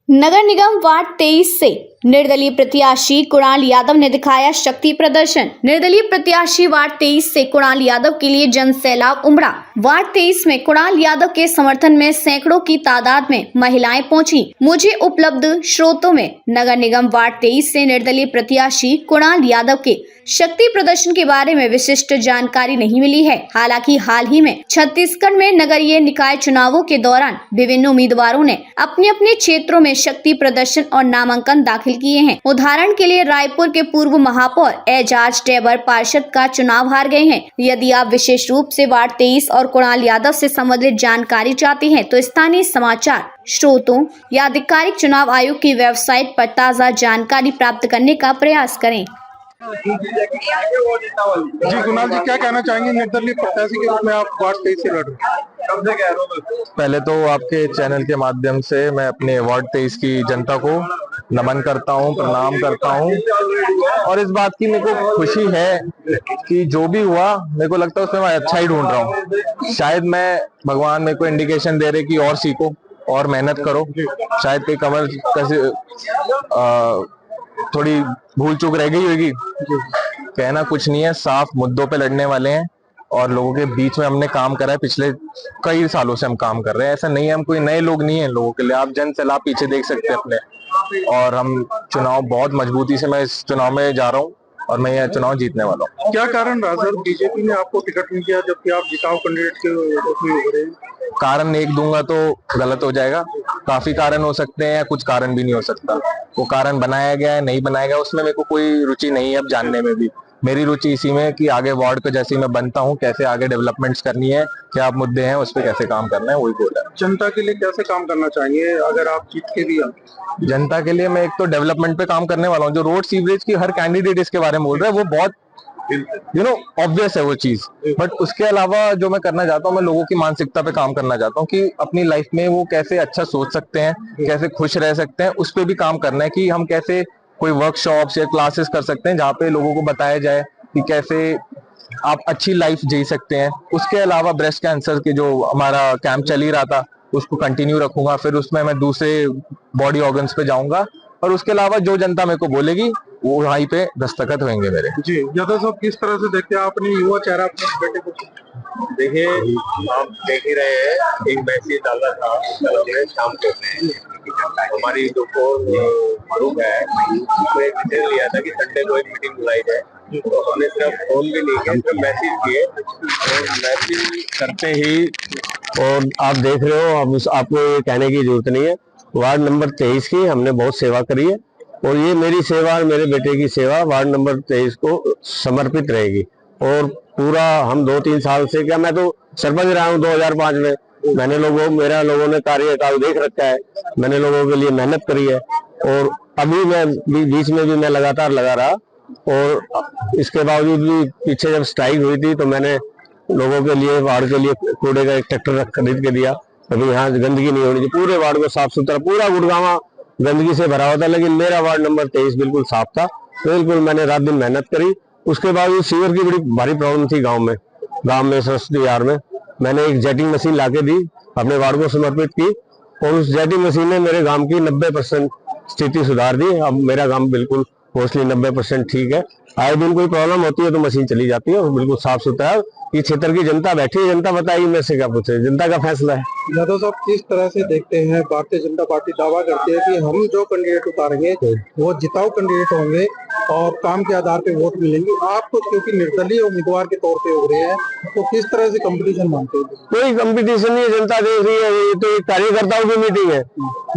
नगर निगम ward 23 से निर्दलीय प्रत्याशी कुणाल यादव ने दिखाया शक्ति प्रदर्शन। निर्दलीय प्रत्याशी वार्ड 23 से कुणाल यादव के लिए जन सैलाब उमड़ा। वार्ड 23 में कुणाल यादव के समर्थन में सैकड़ों की तादाद में महिलाएं पहुंची। मुझे उपलब्ध स्रोतों में नगर निगम वार्ड 23 से निर्दलीय प्रत्याशी कुणाल यादव के शक्ति प्रदर्शन के बारे में विशिष्ट जानकारी नहीं मिली है। हालांकि हाल ही में छत्तीसगढ़ में नगरीय निकाय चुनावों के दौरान विभिन्न उम्मीदवारों ने अपने अपने क्षेत्रों में शक्ति प्रदर्शन और नामांकन दाखिल किए हैं। उदाहरण के लिए रायपुर के पूर्व महापौर एजाज टेबर पार्षद का चुनाव हार गए हैं। यदि आप विशेष रूप से वार्ड 23 और कुणाल यादव से संबंधित जानकारी चाहते हैं तो स्थानीय समाचार स्रोतों या आधिकारिक चुनाव आयोग की वेबसाइट पर ताज़ा जानकारी प्राप्त करने का प्रयास करें। जी कुणाल जी, क्या कहना चाहेंगे? निर्दलीय प्रत्याशी के रूप में आप वार्ड 23 से लड़ रहे हैं। पहले तो आपके चैनल के माध्यम से मैं अपने वार्ड 23 की जनता को नमन करता हूं, प्रणाम करता हूं और इस बात की मेरे को खुशी है कि जो भी हुआ मेरे को लगता है उसमें मैं अच्छा ही ढूंढ रहा हूं। शायद मैं भगवान मेरे को इंडिकेशन दे रहे कि और सीखो और मेहनत करो। शायद कोई कमर थोड़ी भूल चूक रह गई होगी। कहना कुछ नहीं है, साफ मुद्दों पे लड़ने वाले हैं और लोगों के बीच में हमने काम करा है। पिछले कई सालों से हम काम कर रहे हैं। ऐसा नहीं है हम कोई नए लोग नहीं है लोगों के लिए। आप जन सैलाब पीछे देख सकते हैं अपने। और हम चुनाव बहुत मजबूती से मैं इस चुनाव में जा रहा हूँ और मैं यह चुनाव जीतने वाला हूँ। क्या कारण रहा सर, बीजेपी ने आपको टिकट नहीं दिया जबकि आप जिताऊ कैंडिडेट के रूप में उभरे हैं? कारण एक दूंगा तो गलत हो जाएगा। काफी कारण हो सकते हैं, कुछ कारण भी नहीं हो सकता। वो कारण बनाया गया है नहीं बनाया गया उसमें मेरे को कोई रुचि नहीं है अब जानने में भी। मेरी रुचि इसी में कि आगे वार्ड को जैसे मैं बनता हूँ कैसे आगे डेवलपमेंट्स करनी है, क्या मुद्दे हैं उस पर कैसे काम करना है, वही बोला है। जनता के लिए कैसे काम करना चाहिए अगर आप जीत के भी हैं? जनता के लिए मैं एक तो डेवलपमेंट पे काम करने वाला हूँ। जो रोड सीवरेज की हर कैंडिडेट इसके बारे में बोल रहा है वो बहुत ऑब्वियस है वो चीज। बट उसके अलावा जो मैं करना चाहता हूँ, मैं लोगों की मानसिकता पे काम करना चाहता हूँ कि अपनी लाइफ में वो कैसे अच्छा सोच सकते हैं, कैसे खुश रह सकते हैं, उस पर भी काम करना है कि हम कैसे कोई वर्कशॉप्स या क्लासेस कर सकते हैं जहाँ पे लोगों को बताया जाए कि कैसे आप अच्छी लाइफ जी सकते हैं। उसके अलावा ब्रेस्ट कैंसर के जो हमारा कैंप चल ही रहा था उसको कंटिन्यू रखूंगा। फिर उसमें मैं दूसरे बॉडी ऑर्गन्स पे जाऊंगा और उसके अलावा जो जनता मेरे को बोलेगी वो वहीं पे दस्तखत होंगे मेरे। जी यादव साहब, किस तरह से देखते हैं आपने युवा चेहरा अपने बेटे को? देखिए, आप देख ही रहे हैं, एक मैसेज डाला था शाम को हमारी जो ग्रुप है उसमें एक डिसीजन लिया था कि संडे को एक मीटिंग बुलाई जाए। तो हमने सिर्फ फोन भी नहीं किया, सिर्फ मैसेज किए और मैसेज करते ही। और आप देख रहे हो, अब आपको ये कहने की जरूरत नहीं है, वार्ड नंबर 23 की हमने बहुत सेवा करी है और ये मेरी सेवा और मेरे बेटे की सेवा वार्ड नंबर 23 को समर्पित रहेगी। और पूरा हम 2-3 साल से, क्या मैं तो सरपंच रहा हूँ 2005 में। मैंने मेरा लोगों ने कार्यकाल देख रखा है, मैंने लोगों के लिए मेहनत करी है और अभी मैं बीच में भी मैं लगातार लगा रहा। और इसके बावजूद भी पीछे जब स्ट्राइक हुई थी तो मैंने लोगों के लिए, वार्ड के लिए कूड़े का एक ट्रैक्टर खरीद के दिया। अभी यहाँ गंदगी नहीं होनी चाहिए, पूरे वार्ड को साफ सुथरा, पूरा गुड़गांव गंदगी से भरा हुआ था लेकिन मेरा वार्ड नंबर 23 बिल्कुल साफ था। बिल्कुल मैंने रात दिन मेहनत करी। उसके बाद सीवर की बड़ी भारी प्रॉब्लम थी गांव में सरस्वती यार में। मैंने एक जेटिंग मशीन लाके दी, अपने वार्ड को समर्पित की और उस जेटिंग मशीन ने मेरे गांव की 90% स्थिति सुधार दी। अब मेरा गांव बिल्कुल मोस्टली 90% ठीक है। आए दिन कोई प्रॉब्लम होती है तो मशीन चली जाती है और बिल्कुल साफ सुथरा है। ये क्षेत्र की जनता बैठी है, जनता बताएगी, मैं से क्या पूछे, जनता का फैसला है। यादव साहब, किस तरह से देखते हैं, भारतीय जनता पार्टी दावा करती है कि हम जो कैंडिडेट उतारेंगे वो जिताऊ कैंडिडेट होंगे और काम के आधार पे वोट मिलेंगे। आप तो क्योंकि निर्दलीय उम्मीदवार के तौर पे उभरे हैं, तो किस तरह से कंपटीशन मानते हैं? कोई कंपटीशन नहीं है, जनता देख रही है। ये तो कार्यकर्ताओं की मीटिंग है।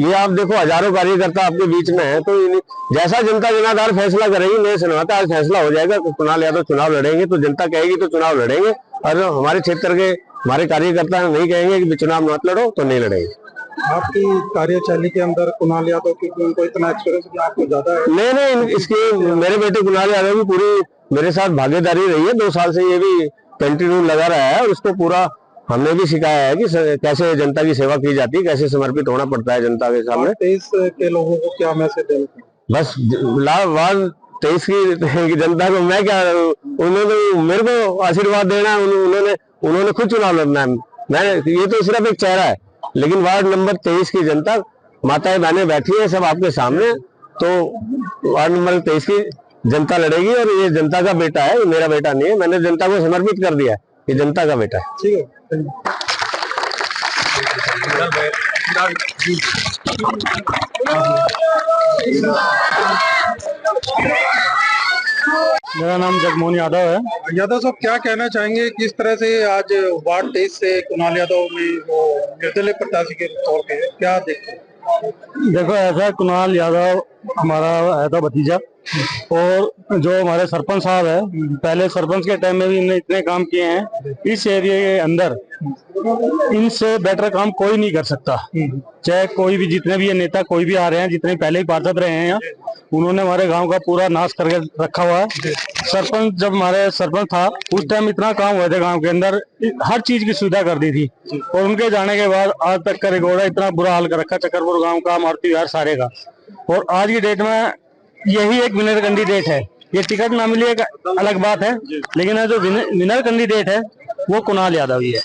ये आप देखो, हजारों कार्यकर्ता आपके बीच में है, तो जैसा जनता जनाधार फैसला करेगी, मैं सुनाता आज फैसला हो जाएगा। कुणाल यादव चुनाव लड़ेंगे तो जनता कहेगी तो चुनाव लड़ेंगे, और हमारे क्षेत्र के हमारे कार्यकर्ता नहीं कहेंगे कि चुनाव मत लड़ो तो नहीं लड़ेंगे। आपकी कार्यशैली के अंदर कुणाल यादव की उनको इतना एक्सपीरियंस आपको ज्यादा है? नहीं, इसकी मेरे बेटे कुणाल यादव की पूरी मेरे साथ भागीदारी रही है। 2 साल से ये भी कंटिन्यू लगा रहा है और उसको पूरा हमने भी सिखाया है कि कैसे जनता की सेवा की जाती है, कैसे समर्पित होना पड़ता है जनता के सामने। 23 के लोगों को क्या मैसेज देना? बस वार्ड 23 की जनता को मैं क्या, उन्होंने मेरे को आशीर्वाद देना, उन्होंने खुद चुनाव लड़ना है। मैं ये तो सिर्फ एक चेहरा है, लेकिन वार्ड नंबर 23 की जनता माताएं बहनें बैठी है सब आपके सामने। तो वार्ड नंबर 23 की जनता लड़ेगी और ये जनता का बेटा है, ये मेरा बेटा नहीं है। मैंने जनता को समर्पित कर दिया है, ये जनता का बेटा है। ठीक है। मेरा नाम जगमोहन यादव है। यादव साहब, क्या कहना चाहेंगे किस तरह से आज वार्ड 23 से कुणाल यादव में वो निर्दलीय प्रत्याशी के तौर पे क्या देखते हैं? देखो, ऐसा कुणाल यादव हमारा है तो भतीजा, और जो हमारे सरपंच साहब है, पहले सरपंच के टाइम में भी इन्होंने इतने काम किए हैं इस एरिया के अंदर, इनसे बेटर काम कोई नहीं कर सकता। चाहे कोई भी, जितने भी ये नेता कोई भी आ रहे हैं, जितने पहले ही पार्षद रहे हैं यहाँ, उन्होंने हमारे गांव का पूरा नाश करके रखा हुआ है। सरपंच, जब हमारे सरपंच था उस टाइम इतना काम हुए थे गांव के अंदर, हर चीज की सुविधा कर दी थी, और उनके जाने के बाद आज तक का रिकॉर्ड है, इतना बुरा हाल कर रखा चक्करपुर गांव का, मारुति विहार सारे का। और आज की डेट में यही एक विनर कैंडिडेट है। ये टिकट ना मिली एक अलग बात है, लेकिन जो विनर कैंडिडेट है वो कुणाल यादव ही है।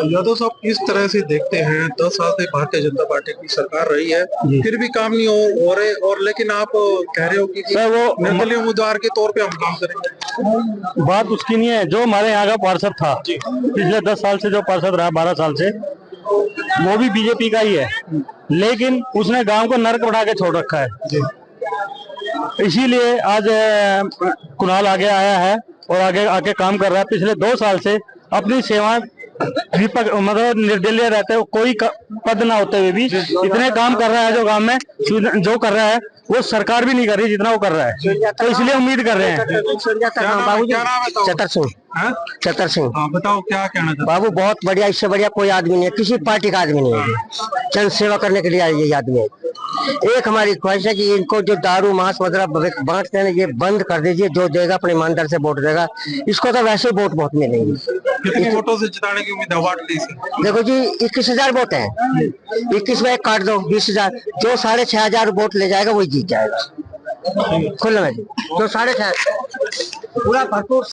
यादव साहब, किस तरह से देखते हैं 10 साल से भारतीय जनता पार्टी की सरकार रही है, फिर भी काम नहीं हो रहे, और लेकिन आप कह रहे हो कि सर वो निर्दलीय उम्मीदवार के तौर पे हम काम करेंगे? बात उसकी नहीं है। जो हमारे यहाँ का पार्षद था पिछले 10 साल से, जो पार्षद रहा 12 साल से, वो भी बीजेपी का ही है, लेकिन उसने गांव को नर्क बढ़ा के छोड़ रखा है। इसीलिए आज कुणाल आगे आया है और आगे आके काम कर रहा है। पिछले 2 साल से अपनी सेवाएं मतलब निर्दलीय रहते हो, कोई पद ना होते हुए भी इतने काम कर रहा है। जो गांव में जो कर रहा है वो सरकार भी नहीं कर रही जितना वो कर रहा है, तो इसलिए उम्मीद कर रहे हैं। चतर सिंह, चतर सिंह। बताओ क्या कहना चाहते बाबू बहुत बढ़िया, इससे बढ़िया कोई आदमी नहीं है, किसी पार्टी का आदमी नहीं है। जन सेवा करने के लिए ये आदमी है। एक हमारी ख्वाहिश है कि इनको जो दारू मांस वगैरह बांटते हैं ये बंद कर दीजिए। जो देगा अपने ईमानदार से वोट देगा, इसको तो वैसे वोट बहुत मिलेंगे। कितने वोटों से जिताने की उम्मीद है वार्ड 23 से? देखो जी, 21,000 वोट है, 21 में एक काट दो 20,000, जो 6,500 वोट ले जाएगा वही जीत जाएगा। खुले में जो 6,500 पूरा भरपूर